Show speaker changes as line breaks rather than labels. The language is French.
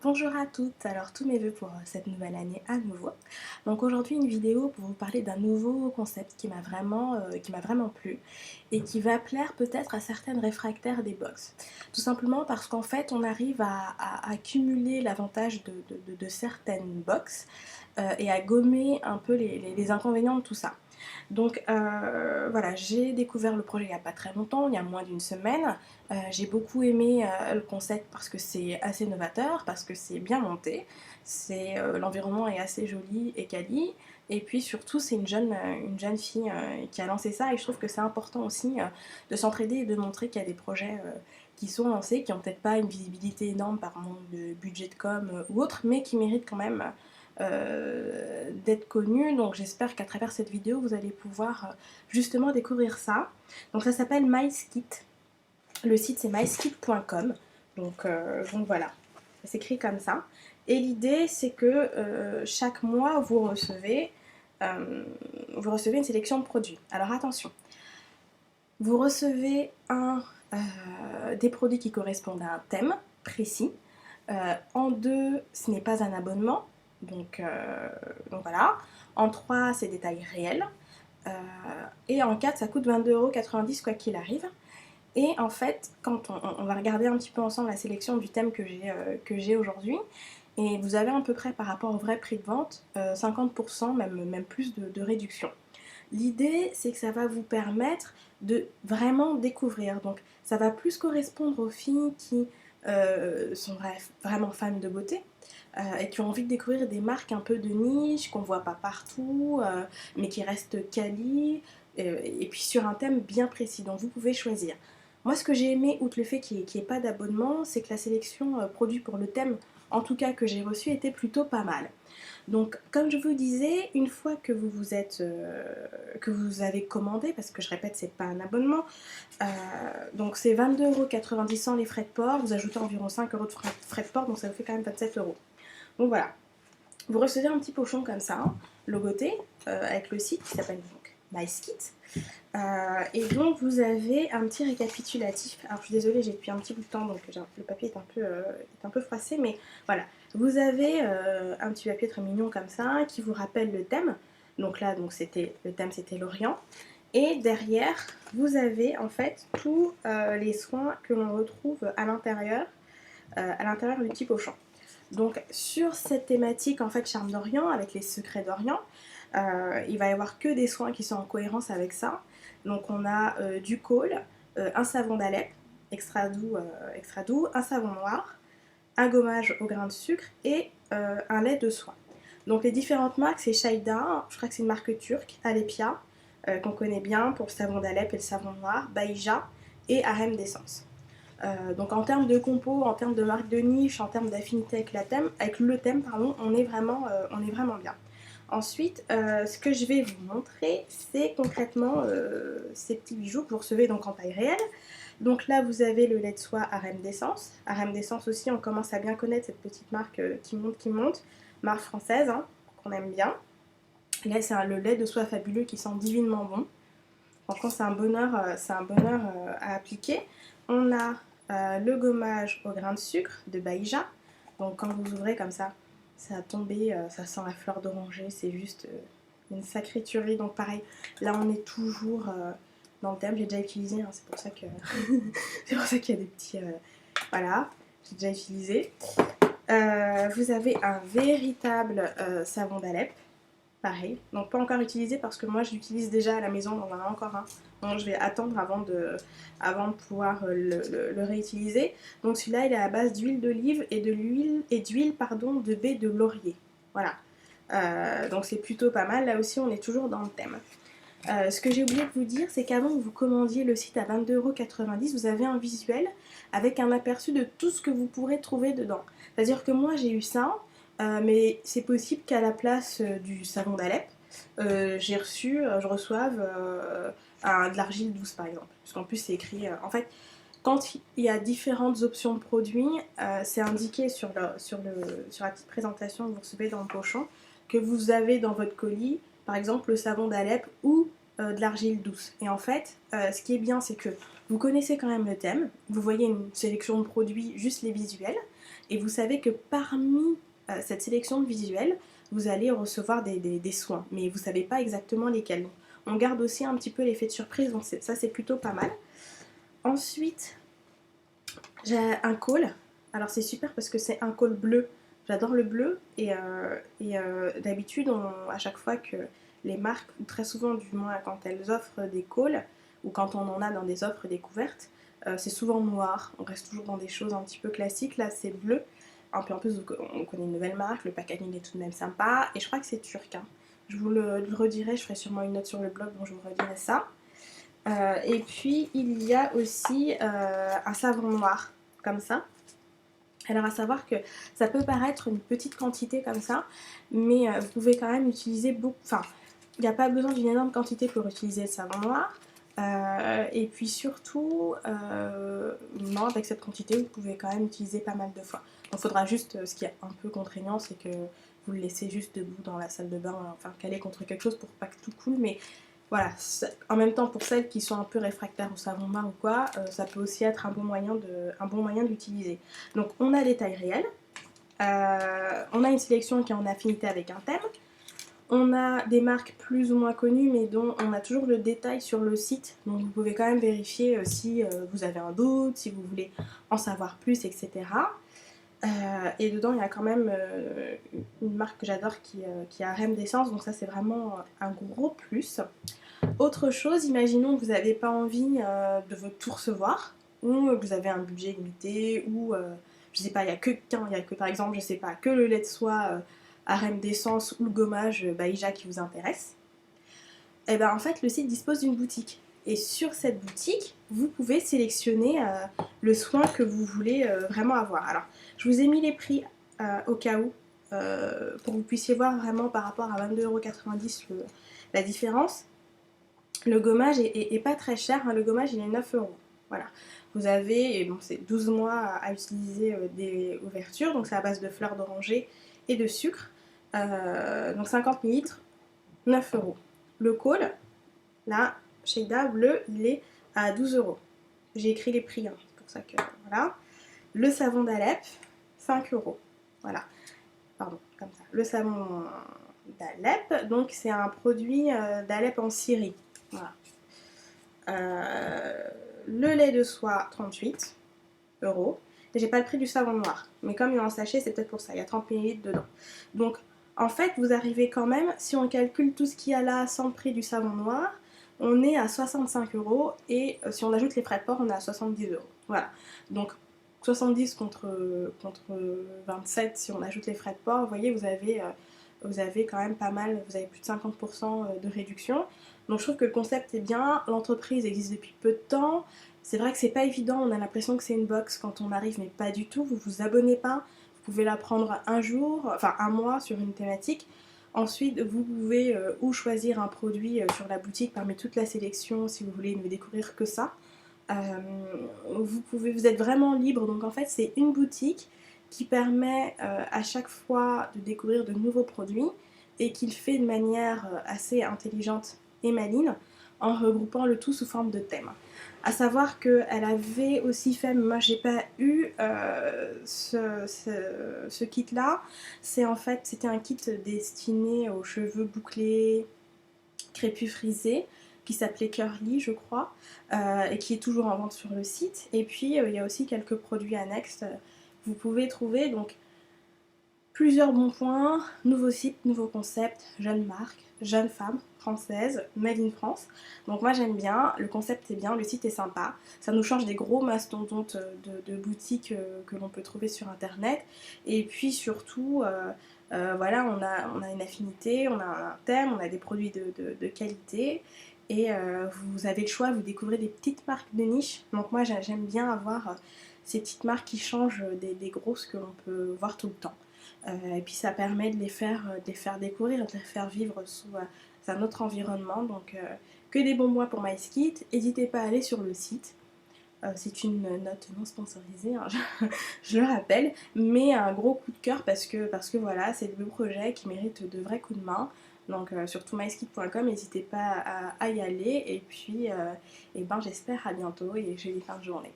Bonjour à toutes, alors tous mes vœux pour cette nouvelle année à nouveau. Donc aujourd'hui une vidéo pour vous parler d'un nouveau concept qui m'a vraiment plu et qui va plaire peut-être à certaines réfractaires des box. Tout simplement parce qu'en fait on arrive à cumuler l'avantage de certaines box et à gommer un peu les inconvénients de tout ça. Donc voilà, j'ai découvert le projet il n'y a pas très longtemps, il y a moins d'une semaine. J'ai beaucoup aimé le concept parce que c'est assez novateur, parce que c'est bien monté, l'environnement est assez joli et quali, et puis surtout c'est une jeune fille qui a lancé ça, et je trouve que c'est important aussi de s'entraider et de montrer qu'il y a des projets qui sont lancés, qui n'ont peut-être pas une visibilité énorme par manque de budget de com ou autre, mais qui méritent quand même d'être connus. Donc j'espère qu'à travers cette vidéo vous allez pouvoir justement découvrir ça. Donc ça s'appelle MySkit, le site c'est myskit.com, donc voilà, ça s'écrit comme ça. Et l'idée c'est que chaque mois vous recevez une sélection de produits. Alors attention, vous recevez des produits qui correspondent à un thème précis. En 2, ce n'est pas un abonnement, donc voilà. En 3, c'est des tailles réelles. Euh, et en 4, ça coûte 22,90 € quoi qu'il arrive. Et en fait, quand on va regarder un petit peu ensemble la sélection du thème que j'ai aujourd'hui, et vous avez à peu près par rapport au vrai prix de vente 50%, même plus de réduction. L'idée, c'est que ça va vous permettre de vraiment découvrir. Donc, ça va plus correspondre aux filles qui sont vraiment fans de beauté et qui ont envie de découvrir des marques un peu de niche, qu'on voit pas partout, mais qui restent quali, et puis sur un thème bien précis. Donc, vous pouvez choisir. Moi, ce que j'ai aimé, outre le fait qu'il n'y ait pas d'abonnement, c'est que la sélection produit pour le thème, en tout cas que j'ai reçu, était plutôt pas mal. Donc, comme je vous disais, une fois que que vous avez commandé, parce que je répète, c'est pas un abonnement, donc c'est 22,90 € sans les frais de port, vous ajoutez environ 5 € de frais de port, donc ça vous fait quand même 27 €. Donc voilà, vous recevez un petit pochon comme ça, hein, logoté, avec le site qui s'appelle donc MySkit. Et donc vous avez un petit récapitulatif. Alors je suis désolée, j'ai depuis un petit bout de temps, donc le papier est un peu froissé, mais voilà. Vous avez un petit papier très mignon comme ça qui vous rappelle le thème. Donc là, le thème c'était l'Orient. Et derrière, vous avez en fait tous les soins que l'on retrouve à l'intérieur du petit pochon. Donc sur cette thématique en fait charme d'Orient avec les secrets d'Orient, il va y avoir que des soins qui sont en cohérence avec ça. Donc on a du côle, un savon d'Alep, extra doux, un savon noir, un gommage au grain de sucre et un lait de soie. Donc les différentes marques, c'est Shaida, je crois que c'est une marque turque, Alepia, qu'on connaît bien pour le savon d'Alep et le savon noir, Baïja et Harem d'essence. Donc en termes de compo, en termes de marque de niche, en termes d'affinité avec le thème, pardon, on est vraiment bien. Ensuite, ce que je vais vous montrer, c'est concrètement ces petits bijoux que vous recevez donc en taille réelle. Donc là, vous avez le lait de soie Harem d'essence. Harem d'essence aussi, on commence à bien connaître cette petite marque qui monte, marque française, hein, qu'on aime bien. Là, c'est le lait de soie fabuleux qui sent divinement bon. Franchement, c'est un bonheur à appliquer. On a le gommage au grain de sucre de Baïja. Donc quand vous ouvrez comme ça a tombé, ça sent la fleur d'oranger, c'est juste une sacrée tuerie. Donc pareil, là on est toujours dans le thème, j'ai déjà utilisé, hein, c'est pour ça que c'est pour ça qu'il y a des petits... voilà, j'ai déjà utilisé. Vous avez un véritable savon d'Alep. Pareil, donc pas encore utilisé parce que moi je l'utilise déjà à la maison, on en a encore un. Donc je vais attendre avant de pouvoir le réutiliser. Donc celui-là il est à base d'huile d'olive et d'huile de baie de laurier. Voilà. Donc c'est plutôt pas mal, là aussi on est toujours dans le thème. Ce que j'ai oublié de vous dire, c'est qu'avant que vous commandiez le site à 22,90 €, vous avez un visuel avec un aperçu de tout ce que vous pourrez trouver dedans. C'est-à-dire que moi j'ai eu ça, mais c'est possible qu'à la place du savon d'Alep, je reçoive de l'argile douce par exemple. Parce qu'en plus c'est écrit. En fait, quand il y a différentes options de produits, c'est indiqué sur la petite présentation que vous recevez dans le pochon que vous avez dans votre colis, par exemple le savon d'Alep ou de l'argile douce. Et en fait, ce qui est bien, c'est que vous connaissez quand même le thème, vous voyez une sélection de produits, juste les visuels, et vous savez que parmi cette sélection de visuels, vous allez recevoir des soins, mais vous savez pas exactement lesquels. On garde aussi un petit peu l'effet de surprise, donc ça c'est plutôt pas mal. Ensuite, j'ai un col. Alors c'est super parce que c'est un col bleu. J'adore le bleu d'habitude, à chaque fois que les marques, ou très souvent du moins quand elles offrent des cols, ou quand on en a dans des offres découvertes, c'est souvent noir. On reste toujours dans des choses un petit peu classiques. Là c'est bleu. En plus on connaît une nouvelle marque, le packaging est tout de même sympa, et je crois que c'est turc. Hein. Je vous le redirai, je ferai sûrement une note sur le blog, donc je vous redirai ça. Et puis il y a aussi un savon noir, comme ça. Alors à savoir que ça peut paraître une petite quantité comme ça, mais vous pouvez quand même utiliser beaucoup, enfin il n'y a pas besoin d'une énorme quantité pour utiliser le savon noir. Et puis surtout, non, avec cette quantité vous pouvez quand même utiliser pas mal de fois. Il faudra juste, ce qui est un peu contraignant, c'est que vous le laissez juste debout dans la salle de bain, enfin calé contre quelque chose pour pas que tout coule, mais voilà, en même temps pour celles qui sont un peu réfractaires au savon noir ou quoi, ça peut aussi être un bon moyen d'utiliser. Donc on a des tailles réelles, on a une sélection qui est en affinité avec un thème, on a des marques plus ou moins connues mais dont on a toujours le détail sur le site, donc vous pouvez quand même vérifier si vous avez un doute, si vous voulez en savoir plus, etc. Et dedans il y a quand même une marque que j'adore qui a Harem d'essence, donc ça c'est vraiment un gros plus. Autre chose, imaginons que vous n'avez pas envie de tout recevoir, ou que vous avez un budget limité, ou je sais pas, il y a que par exemple, je sais pas, que le lait de soie Harem d'essence ou le gommage Baïja qui vous intéresse. Et ben en fait le site dispose d'une boutique. Et sur cette boutique, vous pouvez sélectionner le soin que vous voulez vraiment avoir. Alors, je vous ai mis les prix au cas où, pour que vous puissiez voir vraiment par rapport à 22,90 € la différence. Le gommage est pas très cher, hein. Le gommage il est 9 €. Voilà. Vous avez, et bon, c'est 12 mois à utiliser des ouvertures, donc c'est à base de fleurs d'oranger et de sucre. Donc 50 ml, 9 €. Le col, là, chez Da bleu, il est à 12 €. J'ai écrit les prix, hein, c'est pour ça que voilà. Le savon d'Alep, 5 €. Voilà. Pardon, comme ça. Le savon d'Alep, donc c'est un produit d'Alep en Syrie. Voilà. Le lait de soie, 38 €. Et j'ai pas le prix du savon noir. Mais comme il est en sachet, c'est peut-être pour ça. Il y a 30 ml dedans. Donc, en fait, vous arrivez quand même, si on calcule tout ce qu'il y a là sans le prix du savon noir, on est à 65 €. Et si on ajoute les frais de port, on est à 70 €. Voilà. Donc, 70 contre 27 si on ajoute les frais de port. Vous voyez, vous avez quand même pas mal, vous avez plus de 50% de réduction. Donc je trouve que le concept est bien, l'entreprise existe depuis peu de temps. C'est vrai que c'est pas évident, on a l'impression que c'est une box quand on arrive, mais pas du tout. Vous vous abonnez pas, vous pouvez la prendre un jour, enfin un mois sur une thématique. Ensuite, vous pouvez ou choisir un produit sur la boutique parmi toute la sélection si vous voulez ne découvrir que ça. Vous êtes vraiment libre, donc en fait c'est une boutique qui permet à chaque fois de découvrir de nouveaux produits et qu'il fait de manière assez intelligente et maligne en regroupant le tout sous forme de thème. À savoir qu'elle avait aussi fait, mais moi j'ai pas eu ce kit là, c'était un kit destiné aux cheveux bouclés, crépus frisés, qui s'appelait Curly je crois, et qui est toujours en vente sur le site. Et puis il y a aussi quelques produits annexes, vous pouvez trouver donc plusieurs bons points, nouveau site, nouveau concept, jeune marque, jeune femme française, made in France. Donc moi j'aime bien, le concept est bien, le site est sympa, ça nous change des gros mastodontes de boutiques que l'on peut trouver sur internet. Et puis surtout, voilà, on a une affinité, on a un thème, on a des produits de qualité. Et vous avez le choix, vous découvrez des petites marques de niche. Donc moi j'aime bien avoir ces petites marques qui changent des grosses que l'on peut voir tout le temps. Et puis ça permet de les faire découvrir, de les faire vivre sous un autre environnement. Donc que des bons mois pour MySkit. N'hésitez pas à aller sur le site. C'est une note non sponsorisée, hein, je le rappelle, mais un gros coup de cœur parce que voilà, c'est de beaux projets qui méritent de vrais coups de main. Donc surtout myskit.com, n'hésitez pas à y aller. Et puis et ben, j'espère à bientôt et jolie fin de journée.